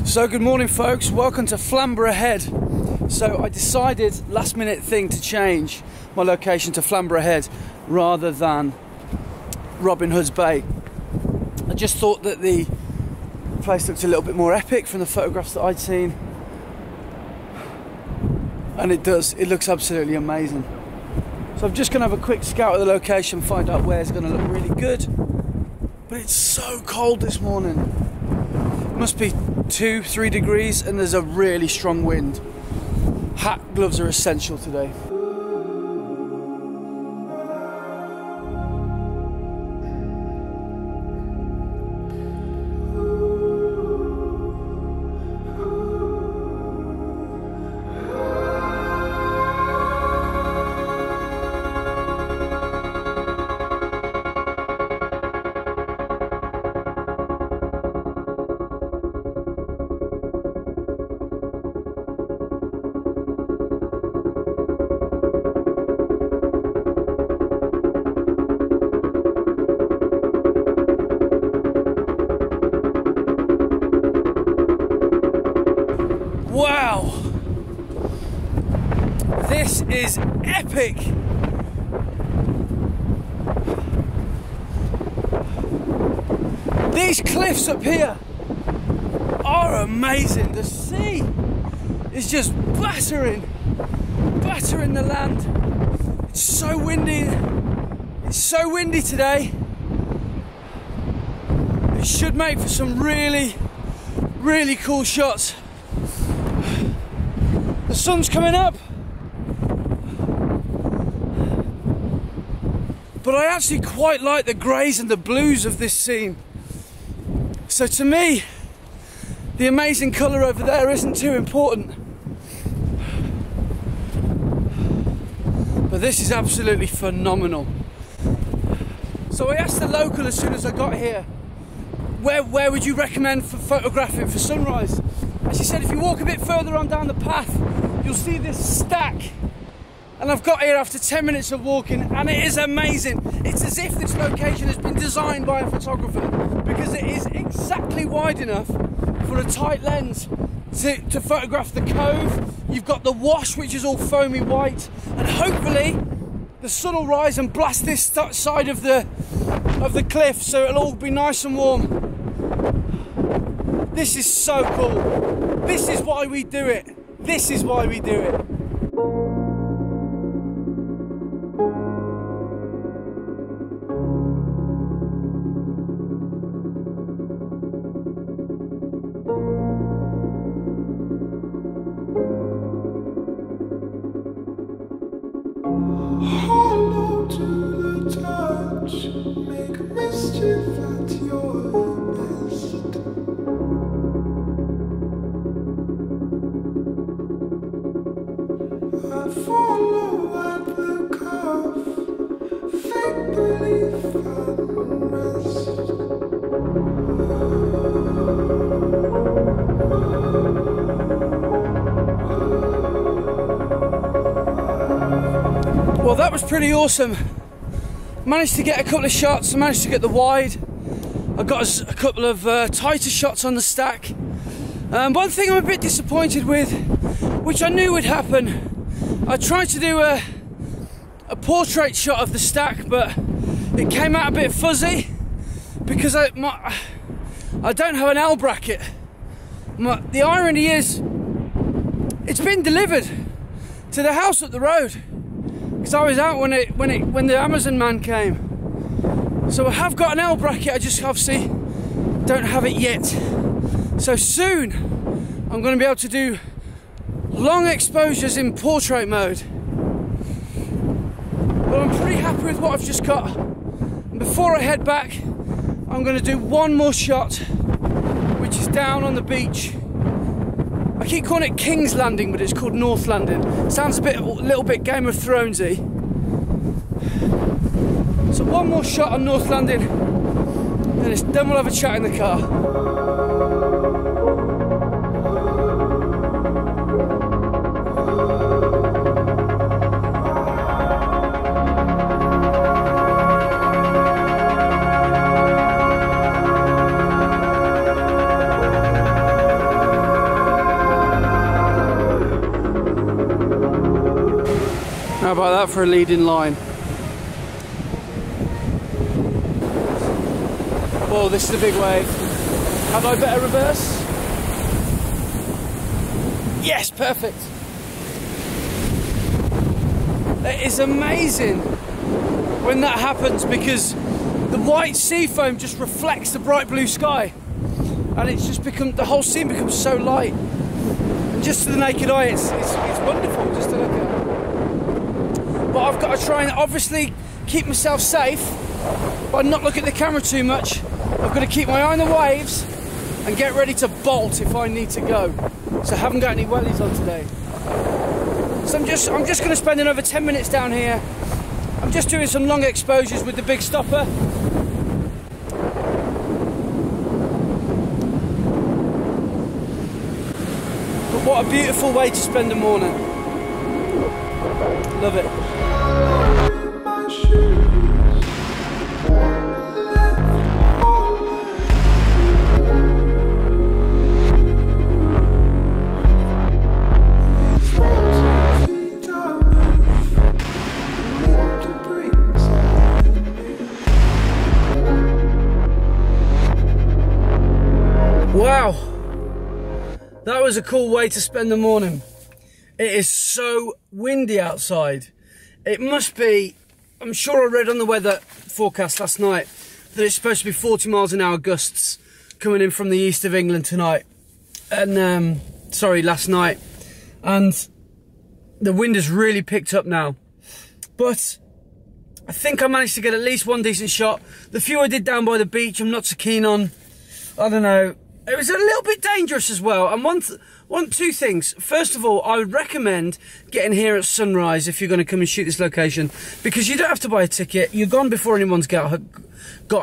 So good morning folks, welcome to Flamborough Head. So I decided last minute thing to change my location to Flamborough Head rather than Robin Hood's Bay. I just thought that the place looked a little bit more epic from the photographs that I'd seen, and it does, it looks absolutely amazing. So I'm just going to have a quick scout of the location, find out where it's going to look really good. But it's so cold this morning. It must be 2-3 degrees and there's a really strong wind. Hat, gloves are essential today. Wow, this is epic. These cliffs up here are amazing. The sea is just battering the land. It's so windy. It's so windy today. It should make for some really cool shots. The sun's coming up, but I actually quite like the greys and the blues of this scene. So to me, the amazing colour over there isn't too important. But this is absolutely phenomenal. So I asked the local as soon as I got here, where would you recommend for photographing for sunrise? And she said if you walk a bit further on down the path, you'll see this stack. And I've got here after 10 minutes of walking, and it is amazing. It's as if this location has been designed by a photographer, because it is exactly wide enough for a tight lens to photograph the cove. You've got the wash, which is all foamy white, and hopefully the sun will rise and blast this side of the cliff, so it'll all be nice and warm. This is so cool. This is why we do it. This is why we do it. Hollow to the touch, make mischief at your best. I follow at the cuff, fake belief and rest. Well, that was pretty awesome. Managed to get a couple of shots, managed to get the wide. I got a couple of tighter shots on the stack. One thing I'm a bit disappointed with, which I knew would happen, I tried to do a portrait shot of the stack, but it came out a bit fuzzy because I don't have an L bracket. The irony is, it's been delivered to the house up the road, because I was out when the Amazon man came. So I have got an L bracket, I just obviously don't have it yet. So soon I'm going to be able to do long exposures in portrait mode. But I'm pretty happy with what I've just got. And before I head back, I'm going to do one more shot, which is down on the beach. I keep calling it King's Landing, but it's called North Landing. Sounds a little bit Game of Thronesy. So one more shot on North Landing, then we'll have a chat in the car. about that for a leading line. Whoa, this is a big wave. Have I better reverse? Yes, perfect. It is amazing when that happens, because the white sea foam just reflects the bright blue sky, and it's just become, the whole scene becomes so light, and just to the naked eye it's wonderful just to look at. But I've got to try and obviously keep myself safe by not looking at the camera too much. I've got to keep my eye on the waves and get ready to bolt if I need to go. So I haven't got any wellies on today. So I'm just going to spend another 10 minutes down here. I'm just doing some long exposures with the big stopper. But what a beautiful way to spend the morning. Love it. Wow, that was a cool way to spend the morning. It is so windy outside. It must be, I'm sure I read on the weather forecast last night that it's supposed to be 40 miles an hour gusts coming in from the east of England tonight. And, sorry, last night. And the wind has really picked up now. But I think I managed to get at least one decent shot. The few I did down by the beach, I'm not so keen on. I don't know. It was a little bit dangerous as well. And two things. First of all, I would recommend getting here at sunrise if you're going to come and shoot this location, because you don't have to buy a ticket. You're gone before anyone's got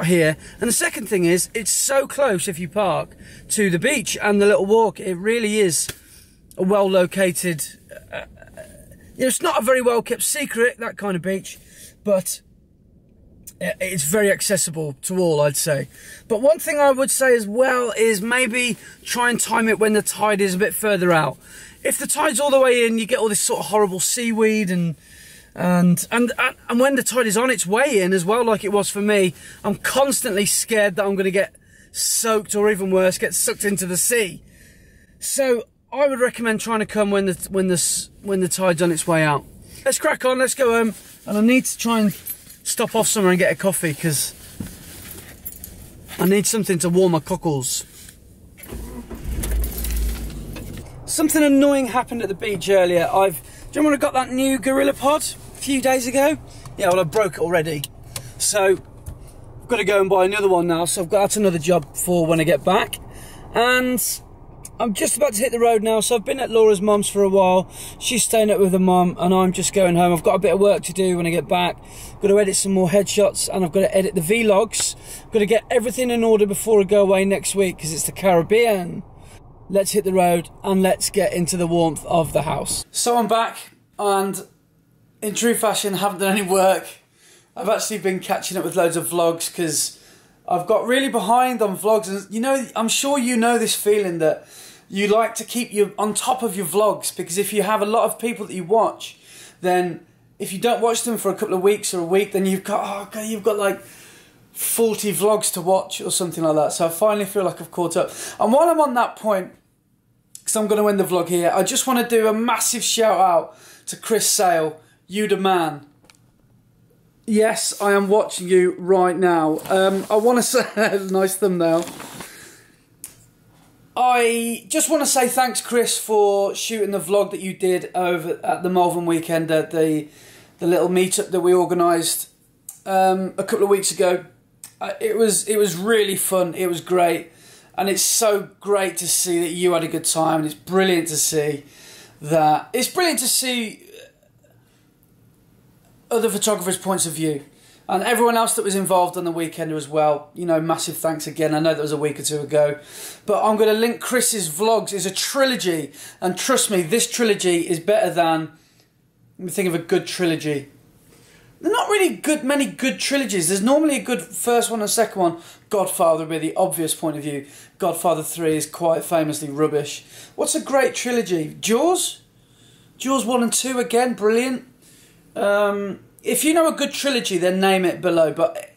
here. And the second thing is, it's so close if you park to the beach and the little walk. It really is a well located. It's not a very well kept secret, that kind of beach, but it's very accessible to all, I'd say. But one thing I would say as well is maybe try and time it when the tide is a bit further out. If the tide's all the way in, you get all this sort of horrible seaweed, and when the tide is on its way in as well, like it was for me, I'm constantly scared that I'm going to get soaked, or even worse, get sucked into the sea. So I would recommend trying to come when the tide's on its way out. Let's crack on, let's go home, and I need to try and stop off somewhere and get a coffee, because I need something to warm my cockles. Something annoying happened at the beach earlier. Do you remember when I got that new Gorilla Pod a few days ago? Yeah, well, I broke it already. So I've got to go and buy another one now. So that's another job for when I get back. And I'm just about to hit the road now. So I've been at Laura's mum's for a while. She's staying up with her mum, and I'm just going home. I've got a bit of work to do when I get back. Got to edit some more headshots, and I've got to edit the vlogs. Got to get everything in order before I go away next week, because it's the Caribbean. Let's hit the road and let's get into the warmth of the house. So I'm back, and in true fashion, haven't done any work. I've actually been catching up with loads of vlogs, because I've got really behind on vlogs. And you know, I'm sure you know this feeling that you like to keep you on top of your vlogs, because if you have a lot of people that you watch, then if you don't watch them for a couple of weeks or a week, then you've got like 40 vlogs to watch or something like that. So I finally feel like I've caught up. And while I'm on that point, because I'm going to end the vlog here, I just want to do a massive shout out to Chris Sale. You the man. Yes, I am watching you right now. I want to say, nice thumbnail. I just want to say thanks, Chris, for shooting the vlog that you did over at the Malvern weekend at the little meetup that we organised a couple of weeks ago. It was really fun. It was great, and it's so great to see that you had a good time. And it's brilliant to see that. It's brilliant to see other photographers' points of view. And everyone else that was involved on the weekend as well. You know, massive thanks again. I know that was a week or two ago. But I'm going to link Chris's vlogs. It's a trilogy. And trust me, this trilogy is better than... Let me think of a good trilogy. They're not really many good trilogies. There's normally a good first one and second one. Godfather would be the obvious point of view. Godfather 3 is quite famously rubbish. What's a great trilogy? Jaws? Jaws 1 and 2 again, brilliant. If you know a good trilogy, then name it below, but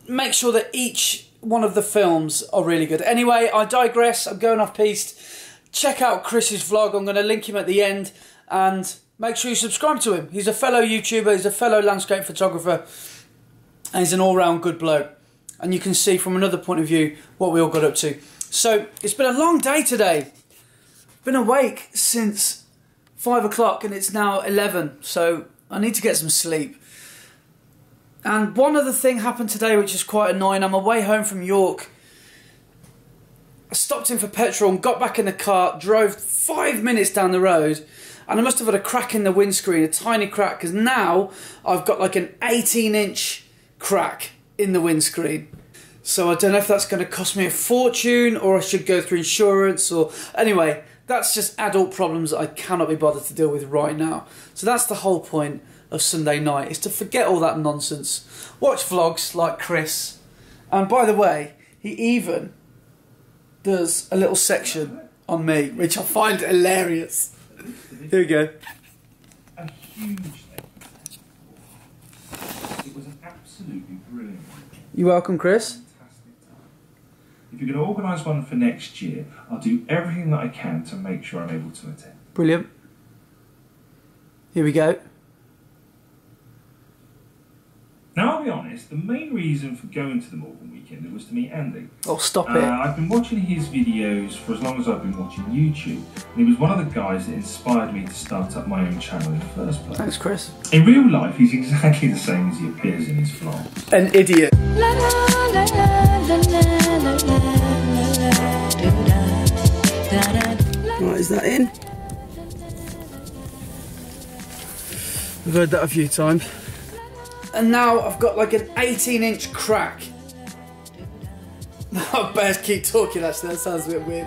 make sure that each one of the films are really good. Anyway, I digress. I'm going off piste. Check out Chris's vlog. I'm going to link him at the end, and make sure you subscribe to him. He's a fellow YouTuber, he's a fellow landscape photographer, and he's an all-round good bloke. And you can see from another point of view what we all got up to. So, it's been a long day today. Been awake since 5 o'clock and it's now 11, so I need to get some sleep. And one other thing happened today which is quite annoying. I'm away home from York. I stopped in for petrol and got back in the car, drove 5 minutes down the road, and I must have had a crack in the windscreen, a tiny crack, because now I've got like an 18-inch crack in the windscreen. So I don't know if that's going to cost me a fortune, or I should go through insurance, or... Anyway, that's just adult problems that I cannot be bothered to deal with right now. So that's the whole point of Sunday night, is to forget all that nonsense. Watch vlogs like Chris. And by the way, he even does a little section on me, which I find hilarious. Here we go. A huge thing. It was an absolutely brilliant one. You're welcome, Chris. If you're going to organise one for next year, I'll do everything that I can to make sure I'm able to attend. Brilliant. Here we go. Now, I'll be honest, the main reason for going to the Malvern weekend was to meet Andy. Oh, stop it. I've been watching his videos for as long as I've been watching YouTube, and he was one of the guys that inspired me to start up my own channel in the first place. Thanks, Chris. In real life, he's exactly the same as he appears in his vlogs. An idiot. Right, is that in? We've heard that a few times. And now I've got like an 18-inch crack. I better keep talking actually, that sounds a bit weird.